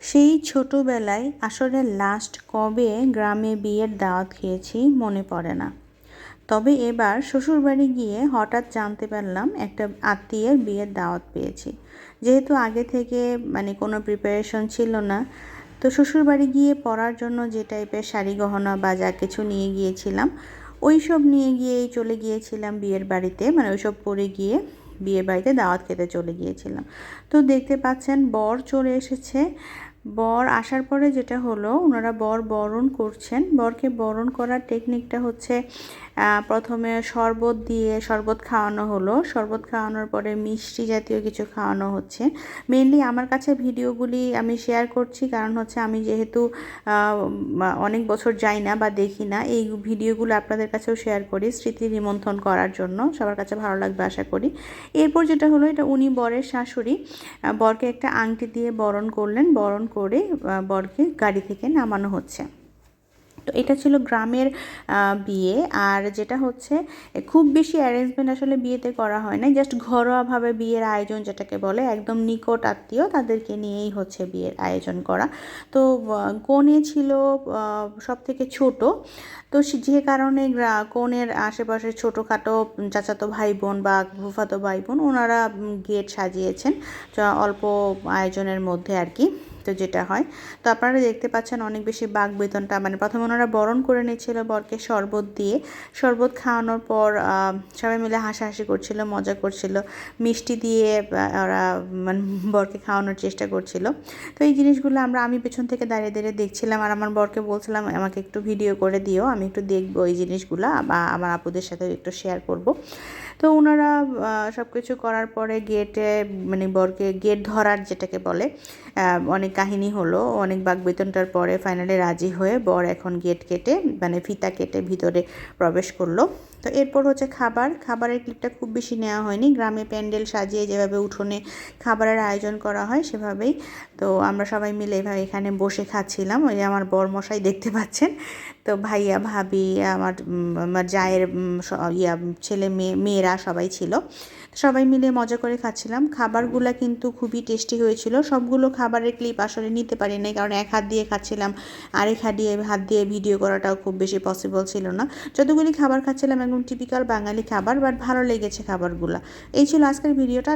সেই ছোটোবেলায় আসলে লাস্ট কবে গ্রামে বিয়ের দাওয়াত খেয়েছি মনে পড়ে না। তবে এবার শ্বশুরবাড়ি গিয়ে হঠাৎ জানতে পারলাম একটা আত্মীয়ের বিয়ের দাওয়াত পেয়েছি। যেহেতু আগে থেকে কোনো প্রিপারেশন ছিল না, তো শ্বশুরবাড়ি গিয়ে পরার জন্য যে টাইপের শাড়ি গহনা বা যা কিছু নিয়ে গিয়েছিলাম ওই সব নিয়ে গিয়েই চলে গিয়েছিলাম বিয়ের বাড়িতে, ওইসব পরে গিয়ে বিয়ে বাড়িতে দাওয়াত খেতে চলে গিয়েছিলাম। তো দেখতে পাচ্ছেন বর চলে এসেছে। বর আসার পরে যেটা হলো, ওনারা বর বরণ করছেন। বরকে বরণ করার টেকনিকটা হচ্ছে প্রথমে শরবত খাওয়ানো হলো। শরবত খাওয়ানোর পরে মিষ্টি জাতীয় কিছু খাওয়ানো হচ্ছে। মেনলি আমার কাছে ভিডিওগুলি আমি শেয়ার করছি, কারণ হচ্ছে আমি যেহেতু অনেক বছর যাই না বা দেখি না, এই ভিডিওগুলো আপনাদের কাছেও শেয়ার করি স্মৃতি নিমন্ত্রণ করার জন্য। সবার কাছে ভালো লাগবে আশা করি। এরপর যেটা হলো, এটা উনি বরের শাশুড়ি বরকে একটা আংটি দিয়ে বরণ করলেন। বরণ করে বরকে গাড়ি থেকে নামানো হচ্ছে। তো এটা ছিল গ্রামের বিয়ে। আর যেটা হচ্ছে, খুব বেশি অ্যারেঞ্জমেন্ট আসলে বিয়েতে করা হয় না, জাস্ট ঘরোয়াভাবে বিয়ের আয়োজন যেটাকে বলে, একদম নিকট আত্মীয় তাদেরকে নিয়েই হচ্ছে বিয়ের আয়োজন করা। তো কনে ছিল সব থেকে ছোট। তো যে কারণে কনের আশেপাশে ছোটোখাটো চাচাতো ভাই বোন বা ফুফাতো ভাই বোন ওনারা গেট সাজিয়েছেন অল্প আয়োজনের মধ্যে আর কি। তো যেটা হয়, তো আপনারা দেখতে পাচ্ছেন অনেক বেশি বাক বেতনটা, প্রথমে ওনারা বরণ করে নিচ্ছিল বরকে শরবত দিয়ে। শরবত খাওয়ানোর পর সবাই মিলে হাসাহাসি করছিল, মজা করছিল, মিষ্টি দিয়ে ওরা বরকে খাওয়ানোর চেষ্টা করছিল। তো এই জিনিসগুলো আমি পেছন থেকে দাঁড়িয়ে দাঁড়িয়ে দেখছিলাম, আর আমার বরকে বলছিলাম আমাকে একটু ভিডিও করে দিও, আমি একটু দেখবো এই জিনিসগুলো বা আমার আপুদের সাথে একটু শেয়ার করব। তো ওনারা সব কিছু করার পরে গেটে বরকে গেট ধরার যেটাকে বলে অনেক কাহিনী হলো, অনেক বাকবেতনটার পরে ফাইনালি রাজি হয়ে বর এখন গেট কেটে ফিতা কেটে ভিতরে প্রবেশ করলো। তো এরপর হচ্ছে খাবারের ক্লিপটা খুব বেশি নেওয়া হয়নি। গ্রামে প্যান্ডেল সাজিয়ে যেভাবে উঠোনে খাবারের আয়োজন করা হয় সেভাবেই। তো আমরা সবাই মিলে এভাবে এখানে বসে খাচ্ছিলাম। ওই যে আমার বর মশাই দেখতে পাচ্ছেন, তো ভাইয়া ভাবি আমার জায়ের ছেলে মেয়েরা সবাই ছিল। সবাই মিলে মজা করে খাচ্ছিলাম। খাবারগুলো কিন্তু খুবই টেস্টি হয়েছিল। সবগুলো খাবারের ক্লিপ আসলে নিতে পারি নাই, কারণ এক হাত দিয়ে খাচ্ছিলাম, আরেক হাত দিয়ে ভিডিও করাটাও খুব বেশি পসিবল ছিল না। যতগুলি খাবার খাচ্ছিলাম একদম টিপিক্যাল বাঙালি খাবার, বাট ভালো লেগেছে খাবারগুলো। এই ছিল আজকের ভিডিওটা।